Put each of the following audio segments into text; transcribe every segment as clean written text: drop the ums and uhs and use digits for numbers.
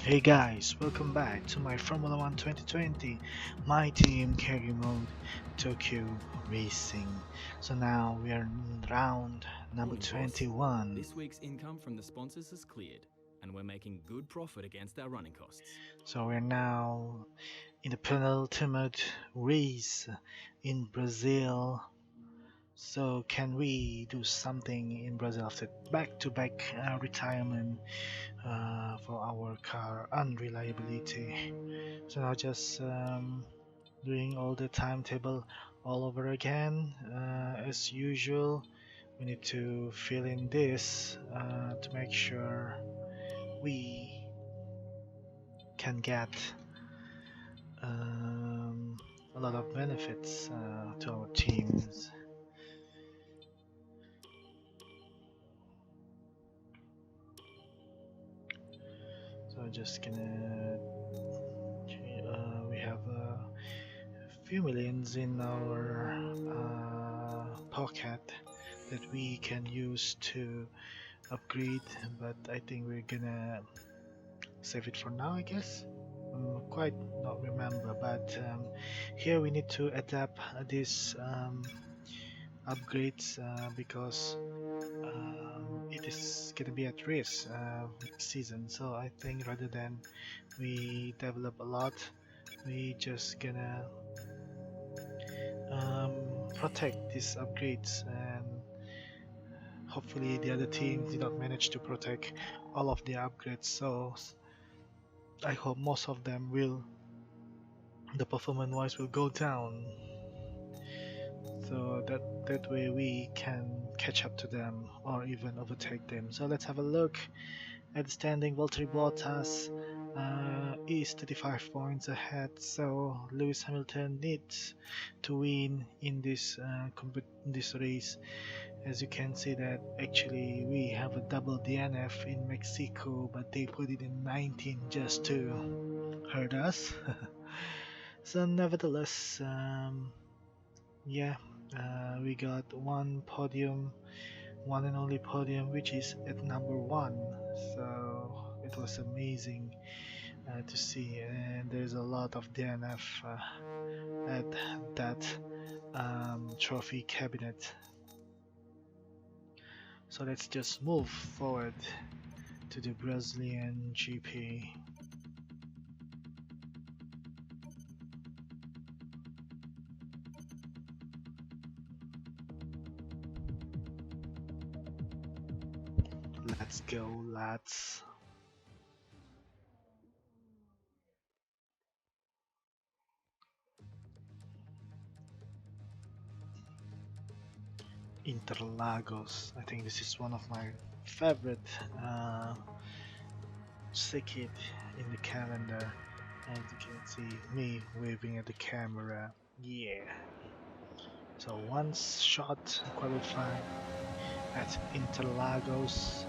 Hey guys, welcome back to my Formula 1 2020, my team carry mode, Tokyo Racing. So now we are in round number Morning, boss. 21. This week's income from the sponsors has cleared, and we're making good profit against our running costs. So we're now in the penultimate race in Brazil. So can we do something in Brazil after back-to-back retirement for our car unreliability? So now just doing all the timetable all over again as usual. We need to fill in this to make sure we can get um, a lot of benefits to our teams. So just gonna we have a few millions in our pocket that we can use to upgrade, but I think we're gonna save it for now, I guess. Quite not remember, but here we need to adapt these upgrades because it is gonna be at risk next season. So I think rather than we develop a lot, we just gonna um, protect these upgrades, and hopefully the other team did not manage to protect all of the upgrades. So I hope most of them will, the performance wise, will go down, so that way we can catch up to them or even overtake them. So let's have a look at the standing. Valtteri Bottas is 35 points ahead, so Lewis Hamilton needs to win in this race. As you can see that actually we have a double DNF in Mexico, but they put it in 19 just to hurt us. So nevertheless, yeah, we got one podium, one and only podium, which is at number one. So it was amazing to see, and there's a lot of DNF at that trophy cabinet. So let's just move forward to the Brazilian GP. Let's go, lads. Interlagos. I think this is one of my favorite circuit in the calendar. As you can see, me waving at the camera. Yeah. So one shot qualifying at Interlagos.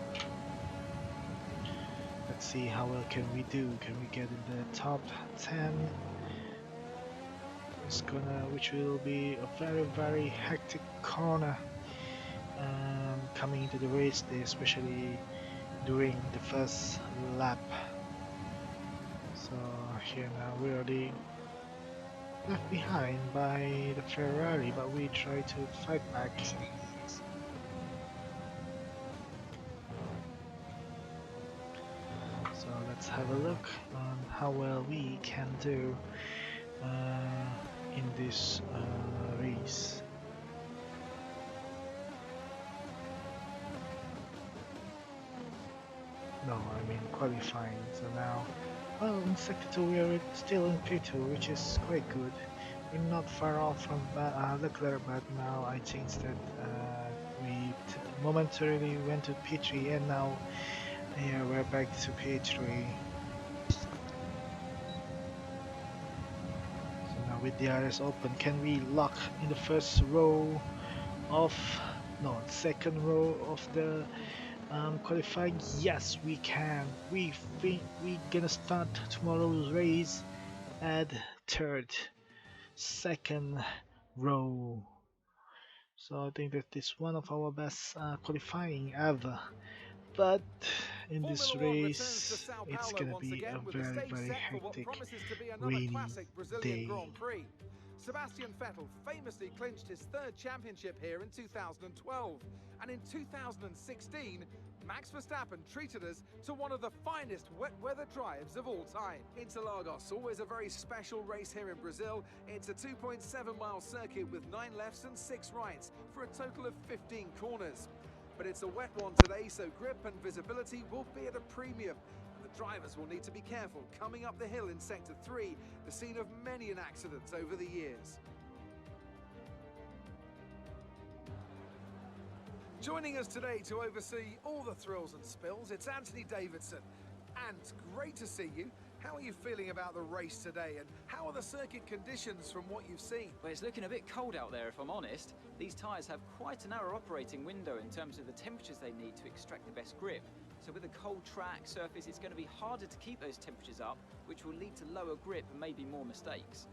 Let's see how well can we do. Can we get in the top 10? Which will be a very hectic corner coming into the race day, especially during the first lap. So here now we're already left behind by the Ferrari, but we try to fight back. So let's have a look on how well we can do in this race. No, I mean qualifying. So now, well, in Sector 2 we are still in P2, which is quite good. We're not far off from Leclerc, but now I changed that. We momentarily went to P3, and now yeah, we're back to P3. So now with the RS open, can we lock in the first row of, no, second row of the qualifying? Yes, we can. We think we gonna start tomorrow's race at second row. So I think that is one of our best qualifying ever. But in this Formula One returns to race, Sao it's Paulo gonna once be again a with the very, stage very set for what hectic, promises to be another rainy classic Brazilian day. Grand Prix. Sebastian Vettel famously clinched his third championship here in 2012, and in 2016, Max Verstappen treated us to one of the finest wet weather drives of all time. Interlagos, always a very special race here in Brazil. It's a 2.7-mile circuit with 9 lefts and 6 rights for a total of 15 corners. But it's a wet one today, so grip and visibility will be at a premium. And the drivers will need to be careful coming up the hill in Sector 3, the scene of many an accident over the years. Joining us today to oversee all the thrills and spills, it's Anthony Davidson. And great to see you. How are you feeling about the race today, and how are the circuit conditions from what you've seen? Well, it's looking a bit cold out there, if I'm honest. These tyres have quite a narrow operating window in terms of the temperatures they need to extract the best grip. So with a cold track surface, it's going to be harder to keep those temperatures up, which will lead to lower grip and maybe more mistakes.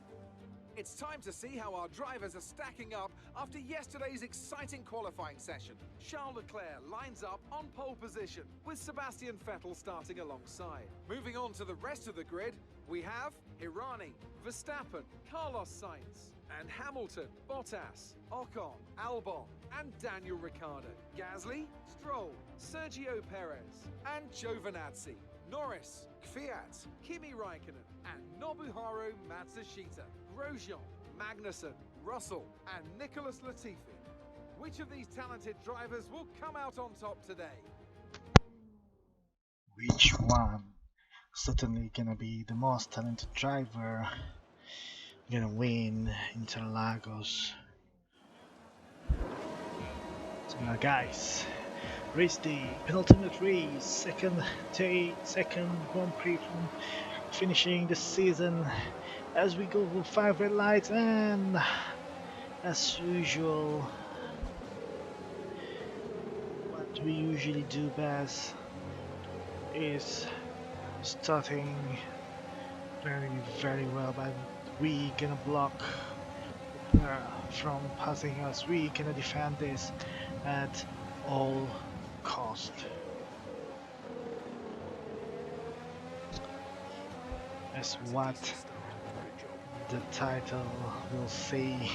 It's time to see how our drivers are stacking up after yesterday's exciting qualifying session. Charles Leclerc lines up on pole position, with Sebastian Vettel starting alongside. Moving on to the rest of the grid, we have Hirani, Verstappen, Carlos Sainz, and Hamilton, Bottas, Ocon, Albon, and Daniel Ricciardo. Gasly, Stroll, Sergio Perez, and Giovinazzi. Norris, Kvyat, Kimi Raikkonen, and Nobuharu Matsushita. Grosjean, Magnussen, Russell, and Nicholas Latifi. Which of these talented drivers will come out on top today? Which one? Certainly gonna be the most talented driver gonna win Interlagos. So now guys, race day, penultimate race, second day, second Grand Prix from finishing the season, as we go for 5 red lights, and as usual, what we usually do best is starting very well, but we gonna block from passing us. We gonna defend this at all cost. As what the title will say,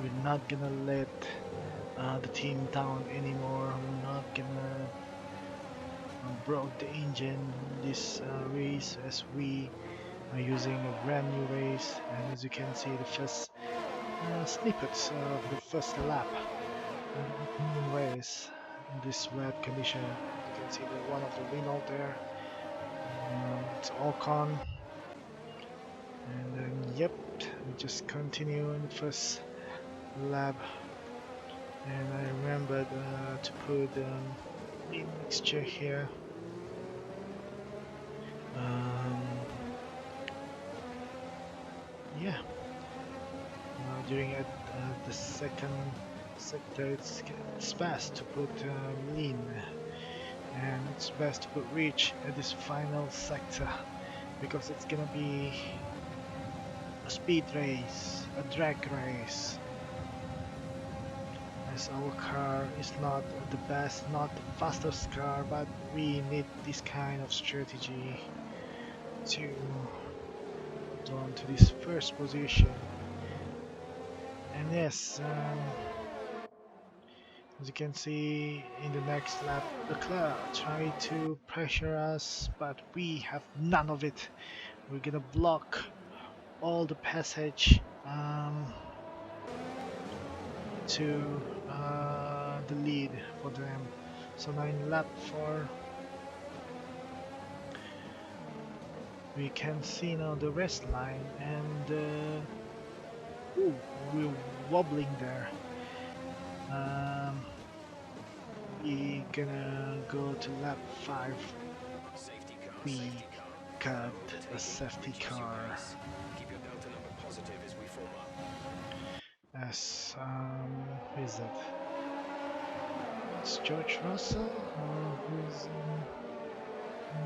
we're not gonna let the team down anymore. We're not gonna broke the engine this race, as we are using a brand new race, and as you can see, the first snippets of the first lap race in this wet condition. You can see the one of the Renault there. It's Ocon, and then yep, we just continue in the first lap. And I remembered to put in mixture here. Yeah, during the second sector, it's best to put lean, and it's best to put reach at this final sector, because it's gonna be a speed race, a drag race, as our car is not the best, not the fastest car, but we need this kind of strategy to hold on to this first position. And yes, as you can see in the next lap, Leclerc tried to pressure us, but we have none of it. We're gonna block all the passage to the lead for them. So now in lap 4, we can see now the rest line, and ooh, we're wobbling there. We gonna go to lap 5. We got a safety car. Keep your delta number positive as we form up. As who is that? It's George Russell, who's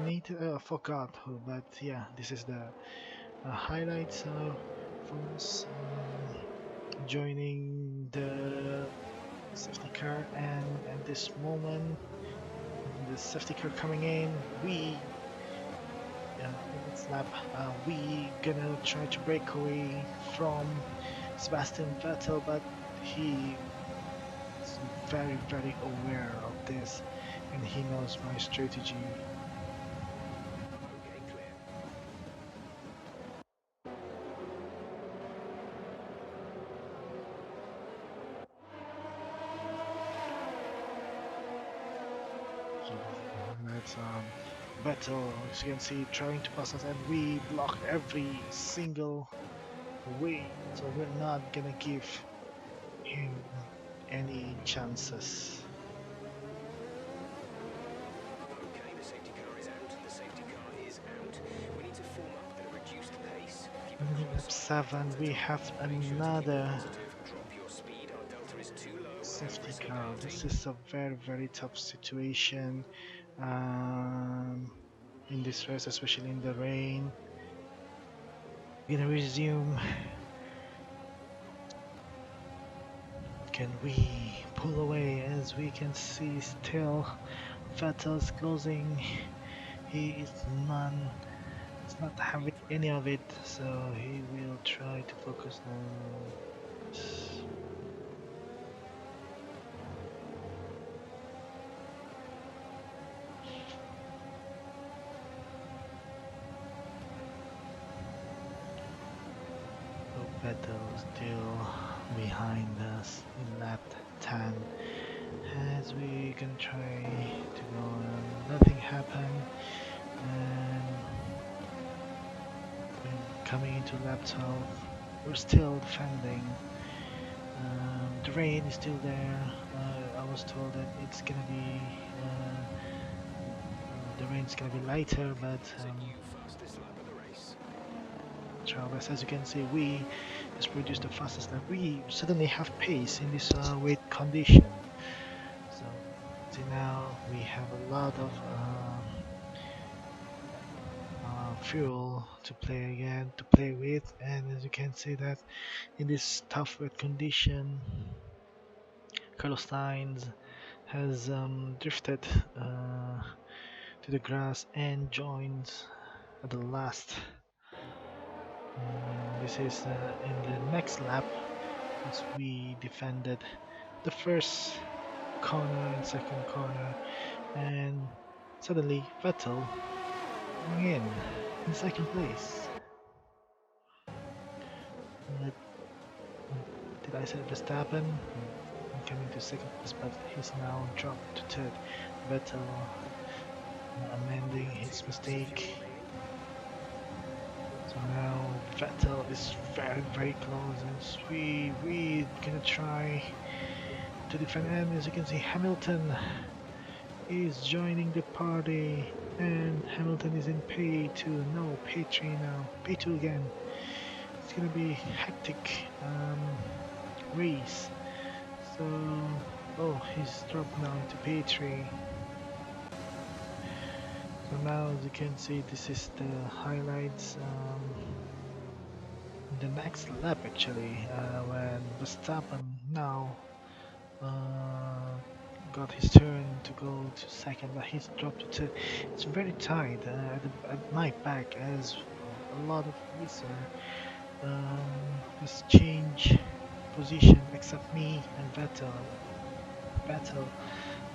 I forgot who, but yeah, this is the highlights from us joining the safety car, and at this moment the safety car coming in. We in this lap, we gonna try to break away from Sebastian Vettel, but he is very aware of this, and he knows my strategy. Okay, clear. So that's Vettel, as you can see, trying to pass us, and we block every single way. So we're not gonna give him any chances. Okay, the safety car is out. The safety car is out. We need to form up at a reduced pace. Keep a And in close lap eye on 7, Delta we time. have Make sure to keep it another positive. Drop your speed. Our delta is too low and safety risky car. penalty. This is a very tough situation um, in this race, especially in the rain. We're gonna resume. Can we pull away? As we can see, still Vettel's closing. He is none. He's not having any of it, so he will try to focus on. So Vettel still behind us in lap 10. As we can try to go on, nothing happened, and coming into lap 12, we're still defending. The rain is still there. I was told that it's gonna be the rain's gonna be lighter, but Is it you fastest lap of the race? Travis, as you can see, we just produced the fastest lap. We suddenly have pace in this weight condition. So see now we have a lot of fuel to play with, and as you can see that in this tough weight condition, Carlos Sainz has drifted to the grass and joined at the last. This is in the next lap as we defended the first corner and second corner, and suddenly Vettel coming in second place. Uh, did I say Verstappen? Coming to second place, but he's now dropped to third. Vettel amending his 2 laps of fuel mistake. remaining. So now Vettel is very close, and we gonna try to defend. And as you can see, Hamilton is joining the party, and Hamilton is in P2. No, P3 now. P2 again. It's gonna be hectic race. So, oh, he's dropped now into P3. So now, as you can see, this is the highlights. The next lap actually, when Verstappen now got his turn to go to second, but he's dropped to third. It's very tight at my back, as a lot of racers just change position except me and Vettel. Vettel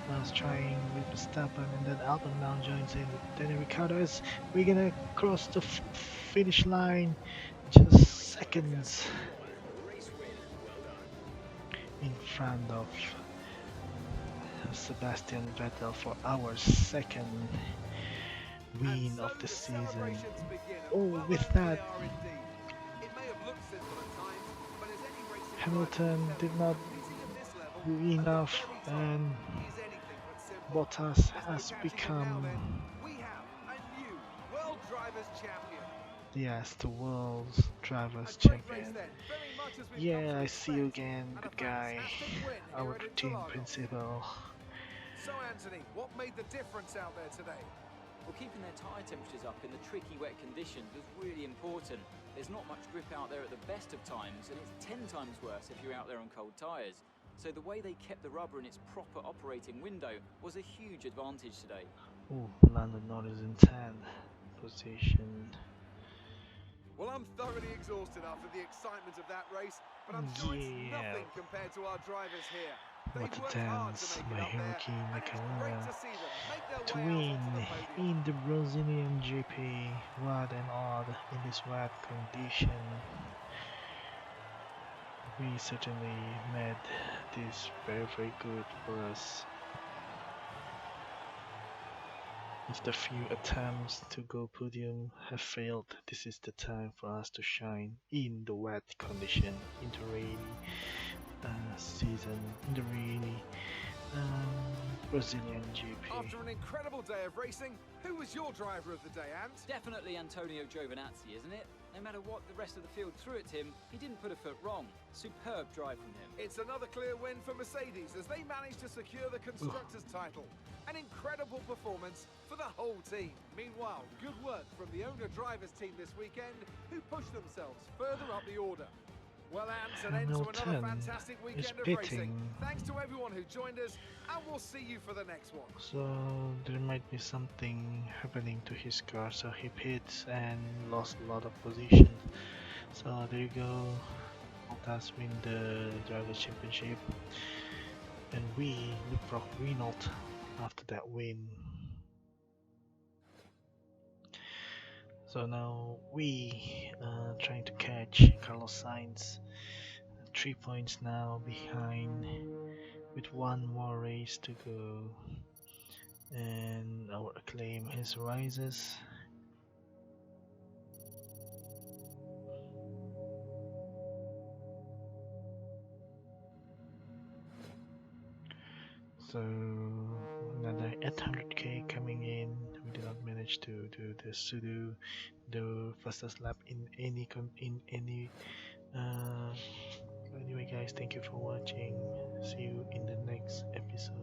was trying with Verstappen, and then Albon now joins in with Danny Ricciardo. As we're gonna cross the finish line, just seconds Race win. Well done. in front of Sebastian Vettel for our second And win so of the the season. celebrations begin, and Oh, well with earned that, they are indeed. It may have looked simple at times, but as any racing Hamilton driver will did tell not you, hitting at this level, do a enough, lot of any time, and is anything but simple. Bottas There's no has catching him now become, then. We have a new World Drivers' Champion. yes, the world's A drivers great race champion. then, very much as we've come Yeah, to I see you expect, again, and a good guy. fantastic win here Our at team Interlagos. principal. So Anthony, what made the difference out there today? Well, keeping their tyre temperatures up in the tricky wet conditions was really important. There's not much grip out there at the best of times, and it's 10 times worse if you're out there on cold tyres. So the way they kept the rubber in its proper operating window was a huge advantage today. Ooh, London Norris in 10th position. Well, I'm thoroughly exhausted after the excitement of that race, but I'm sure it's Yeah, nothing compared to our drivers here. what They've a worked hard to dance make by it up there, Hiroki and it's great Nakamura to see them make their to way out onto the win podium. in the Brazilian GP. What an odd in this wet condition. We certainly made this very good for us. After few attempts to go podium have failed, this is the time for us to shine in the wet condition, in the rainy season, in the rainy Brazilian GP. After an incredible day of racing, who was your driver of the day, Ant? Definitely Antonio Giovinazzi, isn't it? No matter what the rest of the field threw at him, he didn't put a foot wrong. Superb drive from him. It's another clear win for Mercedes as they managed to secure the Constructors' title. An incredible performance for the whole team. Meanwhile, good work from the owner-drivers team this weekend, who pushed themselves further up the order. Well, Ant, an end to another Hamilton fantastic is weekend of racing. pitting. Thanks to everyone who joined us, and we'll see you for the next one. So there might be something happening to his car, so he pits and lost a lot of position. So there you go, Bottas win the Drivers' Championship, and we leapfrog Renault after that win. So now we trying to catch Carlos Sainz, 3 points now behind, with one more race to go, and our acclaim is rises. So another 800k coming in. We did not manage to do the fastest lap in any anyway guys, thank you for watching. See you in the next episode.